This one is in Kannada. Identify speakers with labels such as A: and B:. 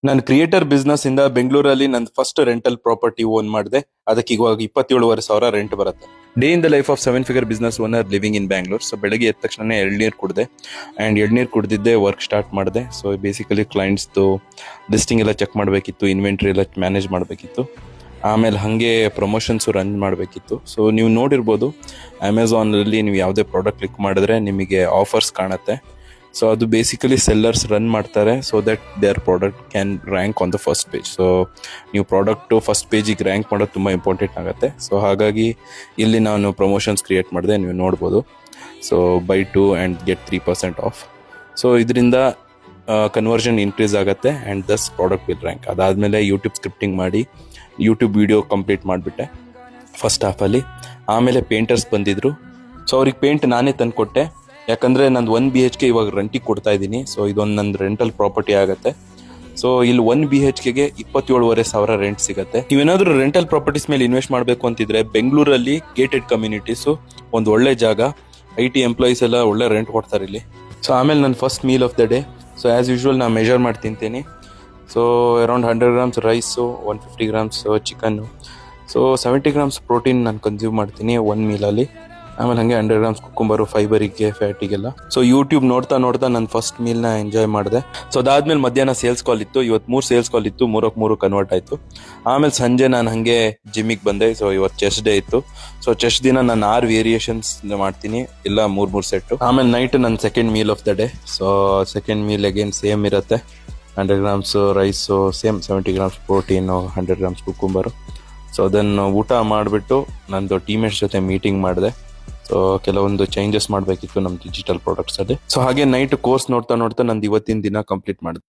A: ನಾನು ಕ್ರಿಯೇಟರ್ ಬಿಸ್ನೆಸ್ ಇಂದ ಬೆಂಗಳೂರಲ್ಲಿ ನನ್ನ ಫಸ್ಟ್ ರೆಂಟಲ್ ಪ್ರಾಪರ್ಟಿ ಓನ್ ಮಾಡಿದೆ. ಅದಕ್ಕೆ ಇವಾಗ 27,500 ರೆಂಟ್ ಬರುತ್ತೆ. Day in the life of 7 figure business owner living in Bangalore. So ಬೆಳಗ್ಗೆ ಎದ್ದ ತಕ್ಷಣ ಎಳ್ನೀರು ಕುಡಿದೆ ಅಂಡ್ ಎಳ್ನೀರು ಕುಡಿದಿದ್ದೆ ವರ್ಕ್ ಸ್ಟಾರ್ಟ್ ಮಾಡಿದೆ. ಸೊ ಬೇಸಿಕಲಿ ಕ್ಲೈಂಟ್ಸ್ದು ಲಿಸ್ಟಿಂಗ್ ಎಲ್ಲ ಚೆಕ್ ಮಾಡಬೇಕಿತ್ತು, ಇನ್ವೆಂಟ್ರಿ ಎಲ್ಲ ಮ್ಯಾನೇಜ್ ಮಾಡಬೇಕಿತ್ತು. ಆಮೇಲೆ ಹಾಗೆ ಪ್ರಮೋಷನ್ಸು ರನ್ ಮಾಡಬೇಕಿತ್ತು. ಸೊ ನೀವು ನೋಡಿರ್ಬೋದು ಅಮೆಝಾನಲ್ಲಿ ನೀವು ಯಾವುದೇ ಪ್ರಾಡಕ್ಟ್ ಕ್ಲಿಕ್ ಮಾಡಿದ್ರೆ ನಿಮಗೆ ಆಫರ್ಸ್ ಕಾಣುತ್ತೆ. ಸೊ ಅದು ಬೇಸಿಕಲಿ ಸೆಲ್ಲರ್ಸ್ ರನ್ ಮಾಡ್ತಾರೆ so that their product can rank on the first page. So ನೀವು ಪ್ರಾಡಕ್ಟು ಫಸ್ಟ್ ಪೇಜಿಗೆ ರ್ಯಾಂಕ್ ಮಾಡೋದು ತುಂಬ ಇಂಪಾರ್ಟೆಂಟ್ ಆಗುತ್ತೆ. ಸೊ ಹಾಗಾಗಿ ಇಲ್ಲಿ ನಾನು ಪ್ರಮೋಷನ್ಸ್ ಕ್ರಿಯೇಟ್ ಮಾಡಿದೆ, ನೀವು ನೋಡ್ಬೋದು. So by 2 and get 3% of. So ಇದರಿಂದ ಕನ್ವರ್ಷನ್ ಇನ್ಕ್ರೀಸ್ ಆಗುತ್ತೆ and Dus product will rank. ಅದಾದಮೇಲೆ ಯೂಟ್ಯೂಬ್ ಸ್ಕ್ರಿಪ್ಟಿಂಗ್ ಮಾಡಿ ಯೂಟ್ಯೂಬ್ ವಿಡಿಯೋ ಕಂಪ್ಲೀಟ್ ಮಾಡಿಬಿಟ್ಟೆ ಫಸ್ಟ್ ಹಾಫಲ್ಲಿ. ಆಮೇಲೆ ಪೇಂಟರ್ಸ್ ಬಂದಿದ್ರು. ಸೊ ಅವ್ರಿಗೆ ಪೇಂಟ್ ನಾನೇ ತಂದು ಕೊಟ್ಟೆ, ಯಾಕಂದರೆ ನಂದು 1 BHK ಇವಾಗ ರೆಂಟಿಗೆ ಕೊಡ್ತಾ ಇದ್ದೀನಿ. ಸೊ ಇದೊಂದು ನಂದು ರೆಂಟಲ್ ಪ್ರಾಪರ್ಟಿ ಆಗುತ್ತೆ. ಸೊ ಇಲ್ಲಿ 1 BHKಗೆ 27,500 ರೆಂಟ್ ಸಿಗುತ್ತೆ. ನೀವೇನಾದರೂ ರೆಂಟಲ್ ಪ್ರಾಪರ್ಟೀಸ್ ಮೇಲೆ ಇನ್ವೆಸ್ಟ್ ಮಾಡಬೇಕು ಅಂತಿದ್ರೆ ಬೆಂಗಳೂರಲ್ಲಿ ಗೇಟೆಡ್ ಕಮ್ಯುನಿಟೀಸು ಒಂದು ಒಳ್ಳೆ ಜಾಗ. IT ಎಂಪ್ಲಾಯೀಸ್ ಎಲ್ಲ ಒಳ್ಳೆ ರೆಂಟ್ ಕೊಡ್ತಾರೆ ಇಲ್ಲಿ. ಸೊ ಆಮೇಲೆ ನನ್ನ first meal of the day. So as usual ನಾನು ಮೆಜರ್ ಮಾಡಿ ತಿಂತೀನಿ. So around 100 grams rice, 150 grams chicken, so 70 grams protein ನಾನು ಕನ್ಸ್ಯೂಮ್ ಮಾಡ್ತೀನಿ 1 ಮೀಲಲ್ಲಿ. ಆಮೇಲೆ ಹಾಗೆ 100 ಗ್ರಾಮ್ಸ್ ಕುಕ್ಕುಂಬರು ಫೈಬರಿಗೆ, ಫ್ಯಾಟಿಗೆಲ್ಲ. ಸೊ ಯೂಟ್ಯೂಬ್ ನೋಡ್ತಾ ನನ್ನ ಫಸ್ಟ್ ಮೀಲ್ನ ಎಂಜಾಯ್ ಮಾಡಿದೆ. ಸೊ ಅದಾದ್ಮೇಲೆ ಮಧ್ಯಾಹ್ನ ಸೇಲ್ಸ್ ಕಾಲ್ ಇತ್ತು. ಇವತ್ತು 3 ಸೇಲ್ಸ್ ಕಾಲ್ ಇತ್ತು, 3 ಕನ್ವರ್ಟ್ ಆಯಿತು. ಆಮೇಲೆ ಸಂಜೆ ನಾನು ಹಾಗೆ ಜಿಮ್ಮಿಗೆ ಬಂದೆ. ಸೊ ಇವತ್ತು ಚೆಸ್ಟ್ ಡೇ ಇತ್ತು. ಸೊ ಚೆಸ್ಟ್ ದಿನ ನಾನು 6 ವೇರಿಯೇಷನ್ಸ್ ಮಾಡ್ತೀನಿ, ಇಲ್ಲ 3 ಸೆಟ್ಟು. ಆಮೇಲೆ ನೈಟ್ ನನ್ನ second meal of the day. So second meal again same ಇರುತ್ತೆ. 100 grams rice, same 70 grams protein, 100 grams cucumber. So ಅದನ್ನು ಊಟ ಮಾಡಿಬಿಟ್ಟು ನಂದು ಟೀಮೇಟ್ಸ್ ಜೊತೆ ಮೀಟಿಂಗ್ ಮಾಡಿದೆ. ಸೊ ಕೆಲವೊಂದು ಚೇಂಜಸ್ ಮಾಡಬೇಕಿತ್ತು ನಮ್ಮ ಡಿಜಿಟಲ್ ಪ್ರಾಡಕ್ಟ್ಸ್ ಅಲ್ಲಿ. ಸೊ ಹಾಗೆ ನೈಟ್ ಕೋರ್ಸ್ ನೋಡ್ತಾ ನಂದು ಇವತ್ತಿನ ದಿನ ಕಂಪ್ಲೀಟ್ ಮಾಡಿದೆ.